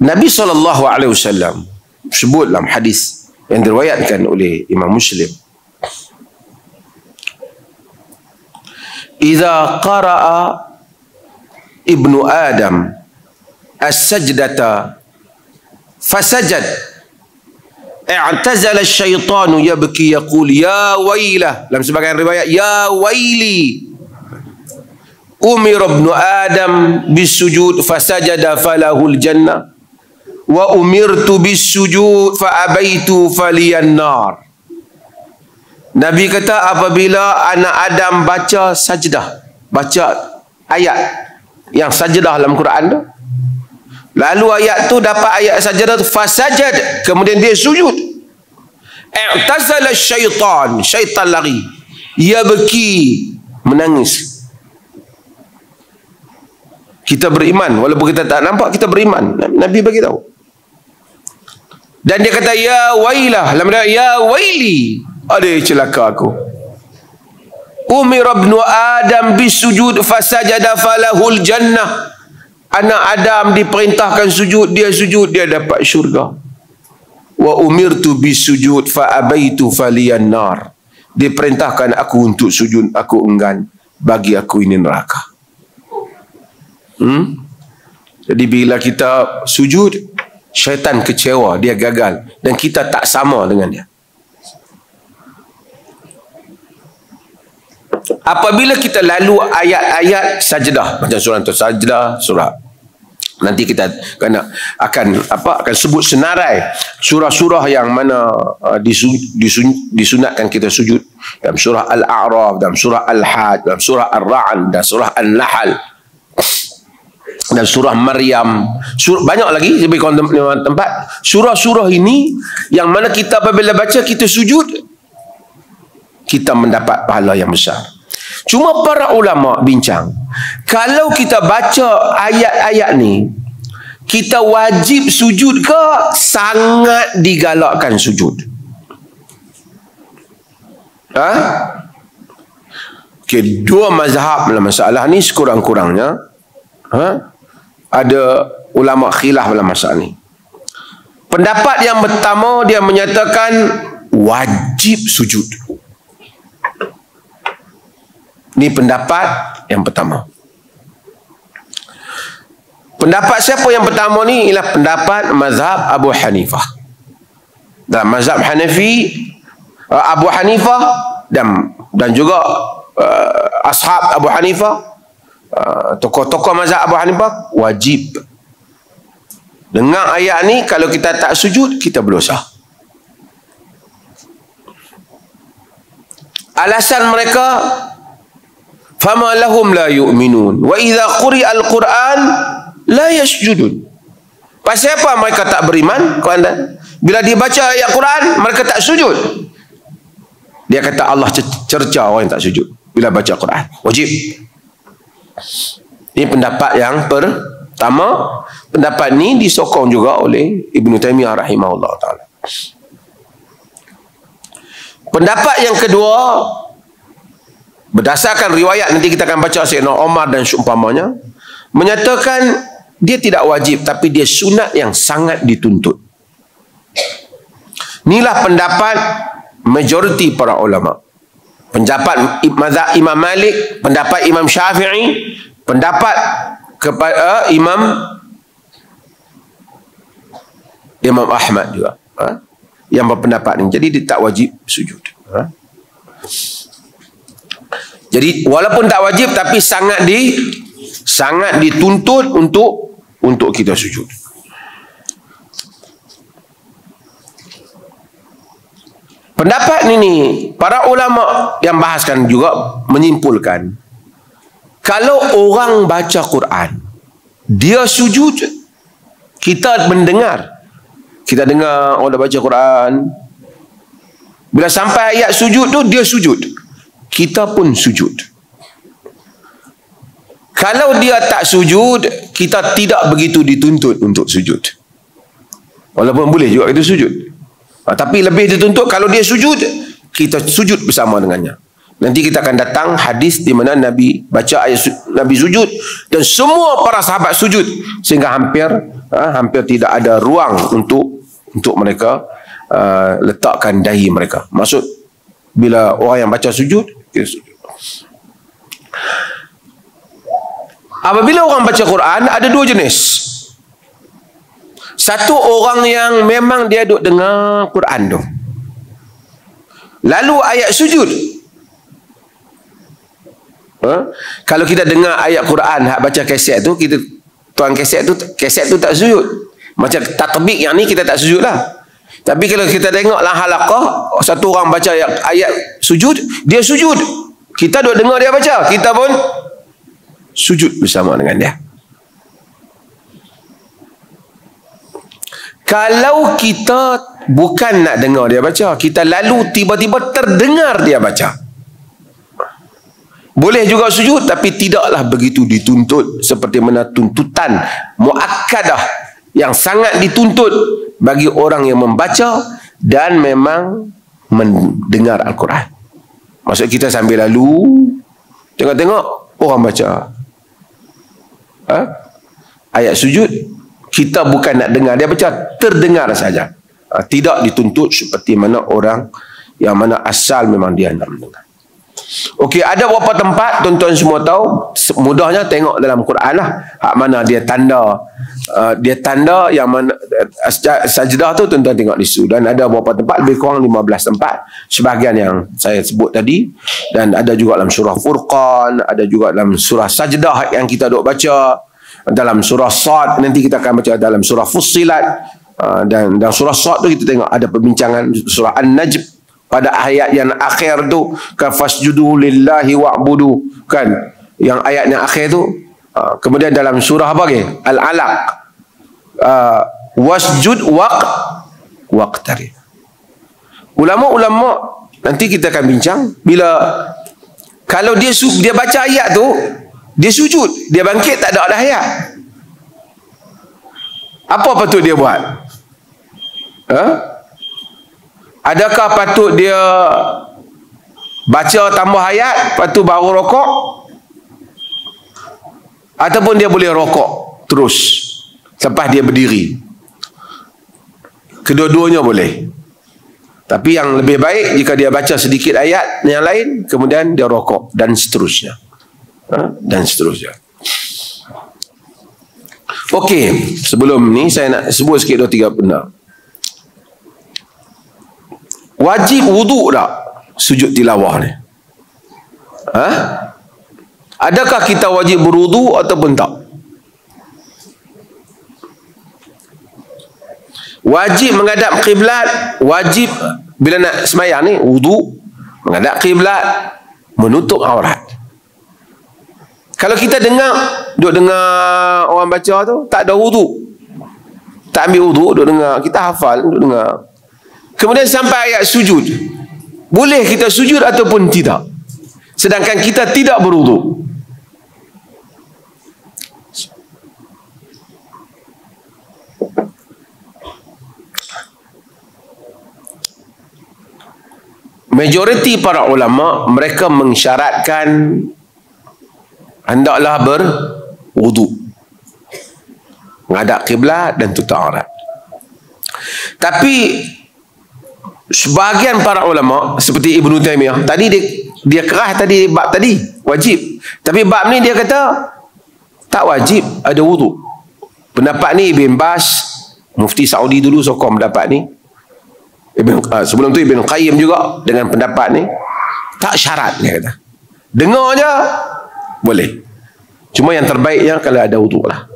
Nabi SAW sebut dalam hadis yang diriwayatkan oleh Imam Muslim, "Idza qara'a ibnu Adam as-sajdata fasajad, i'tazala asy-syaitanu yabki yaqul ya wailah." Dalam sebagian riwayat, ya waili. "Umira ibnu Adam bisujud fasajada falahul jannah wa umirtu bisujud fa abaitu faliyan nar." Nabi kata apabila anak Adam baca sajdah, baca ayat yang sajdah dalam Quran tu, lalu ayat tu dapat ayat sajdah tu, fasajad, kemudian dia sujud, i'tazala syaitan, syaitan lari, ia beki, menangis. Kita beriman walaupun kita tak nampak, kita beriman. Nabi bagi tahu. Dan dia kata ya wailah, ya waili, ada celaka aku. "Umira ibnu Adam bisujud fasajada falahul jannah." Anak Adam diperintahkan sujud, dia sujud, dia dapat syurga. "Wa umirtu bisujud fa abaitu faliyan nar." Diperintahkan aku untuk sujud, aku enggan, bagi aku ini neraka. Jadi bila kita sujud, syaitan kecewa, dia gagal, dan kita tak sama dengan dia. Apabila kita lalu ayat-ayat sajdah, macam surah Sajdah, surah, nanti kita akan sebut senarai surah-surah yang mana disunatkan kita sujud, dalam surah Al-A'raf, dalam surah Al-Hajj, dalam surah Ar-Ra'd, dan surah An-Nahl, dan surah Maryam, banyak lagi lebih tempat. Surah-surah ini yang mana kita apabila baca, kita sujud, kita mendapat pahala yang besar. Cuma para ulama bincang, kalau kita baca ayat-ayat ni, kita wajib sujud ke? Sangat digalakkan sujud. Okay, dua mazhab dalam masalah ni sekurang-kurangnya. Ada ulama khilaf dalam masalah ni. Pendapat yang pertama, dia menyatakan wajib sujud. Ini pendapat yang pertama. Pendapat siapa yang pertama ni? Ialah pendapat mazhab Abu Hanifah. Dalam mazhab Hanafi, Abu Hanifah dan juga ashab Abu Hanifah, tokoh-tokoh mazhab Abu Hanifah, wajib. Dengar ayat ni, kalau kita tak sujud, kita berdosa. Alasan mereka, fama lahum la yu'minun wa idza quri'al Qur'an la yasjudun. Pasal apa mereka tak beriman? Bila dibaca ayat Quran, mereka tak sujud. Dia kata Allah cerca orang yang tak sujud bila baca Quran. Wajib. Ini pendapat yang pertama. Pendapat ni disokong juga oleh Ibn Taymiyah rahimahullah ta'ala. Pendapat yang kedua, berdasarkan riwayat, nanti kita akan baca Sayyidina Umar dan seumpamanya, menyatakan dia tidak wajib, tapi dia sunat yang sangat dituntut. Inilah pendapat majoriti para ulama. Pendapat mazhab Imam Malik, pendapat Imam Syafi'i, pendapat kepada Imam Ahmad juga, yang berpendapat ini. Jadi dia tak wajib sujud. Jadi walaupun tak wajib, tapi sangat dituntut untuk kita sujud. Pendapat ini para ulama yang bahaskan juga menyimpulkan, kalau orang baca Quran, dia sujud, kita mendengar. Kita dengar orang baca Quran, bila sampai ayat sujud tu, dia sujud, kita pun sujud. Kalau dia tak sujud, kita tidak begitu dituntut untuk sujud. Walaupun boleh juga kita sujud, tapi lebih dituntut kalau dia sujud, kita sujud bersama dengannya. Nanti kita akan datang hadis di mana Nabi baca ayat Nabi sujud dan semua para sahabat sujud sehingga hampir tidak ada ruang untuk mereka letakkan dahi mereka. Maksud bila orang yang baca sujud, dia sujud. Apabila orang baca Quran ada dua jenis. Satu orang yang memang dia duduk dengar Quran tu. Lalu ayat sujud. Kalau kita dengar ayat Quran hak baca kaset tu, kita tuan kaset tu tak sujud. Macam tatbik yang ni kita tak sujud lah. Tapi kalau kita tengok lah halaqah, satu orang baca ayat sujud, dia sujud. Kita duduk dengar dia baca, kita pun sujud bersama dengan dia. Kalau kita bukan nak dengar dia baca, kita lalu tiba-tiba terdengar dia baca, boleh juga sujud, tapi tidaklah begitu dituntut seperti mana tuntutan muakkadah yang sangat dituntut bagi orang yang membaca dan memang mendengar Al-Quran. Maksud kita sambil lalu tengok-tengok orang baca ayat sujud, kita bukan nak dengar dia baca, terdengar saja. Tidak dituntut seperti mana orang yang mana asal memang dia nak mendengar. Okey, ada beberapa tempat tuan-tuan semua tahu, mudahnya tengok dalam Quran lah hak mana dia tanda yang mana sajdah tu, tuan-tuan tengok di situ. Dan ada beberapa tempat, lebih kurang 15 tempat, sebahagian yang saya sebut tadi, dan ada juga dalam surah Furqan, ada juga dalam surah Sajdah yang kita duk baca, dalam surah Sad, nanti kita akan baca dalam surah Fussilat, dan dalam surah Sad tu kita tengok ada perbincangan surah An-Najm pada ayat yang akhir tu, kan fasjudu lillahi wa'budu, kan yang ayat yang akhir tu. Kemudian dalam surah apa lagi, Al-Alaq, wasjud waqtarib. Ulama-ulama nanti kita akan bincang, bila kalau dia baca ayat tu, dia sujud, dia bangkit tak ada ayat, apa patut dia buat? Adakah patut dia baca tambah ayat, lepas tu baru rokok? Ataupun dia boleh rokok terus lepas dia berdiri? Kedua-duanya boleh. Tapi yang lebih baik jika dia baca sedikit ayat yang lain, kemudian dia rokok, dan seterusnya. Dan seterusnya. Okey, sebelum ni saya nak sebut sikit 2-3 benda. Wajib wuduk tak sujud tilawah ni? Adakah kita wajib berwuduk ataupun tak? Wajib menghadap kiblat, wajib bila nak semayang ni wuduk, menghadap kiblat, menutup aurat. Kalau kita duduk dengar orang baca tu, tak ada wuduk, tak ambil wuduk, duduk dengar, kita hafal, duduk dengar, kemudian sampai ayat sujud, boleh kita sujud ataupun tidak, sedangkan kita tidak berwuduk? Majoriti para ulama mereka mensyaratkan hendaklah berwuduk, menghadap kiblat dan tutup aurat. Tapi sebahagian para ulama seperti Ibnu Taimiyah tadi, dia kerah tadi bab tadi wajib, tapi bab ni dia kata tak wajib ada wuduk. Pendapat ni Ibn Baz, mufti Saudi dulu, sokong pendapat ni. Sebelum tu Ibn Qayyim juga dengan pendapat ni, tak syarat, dia kata dengar je boleh, cuma yang terbaiknya kalau ada wuduk lah.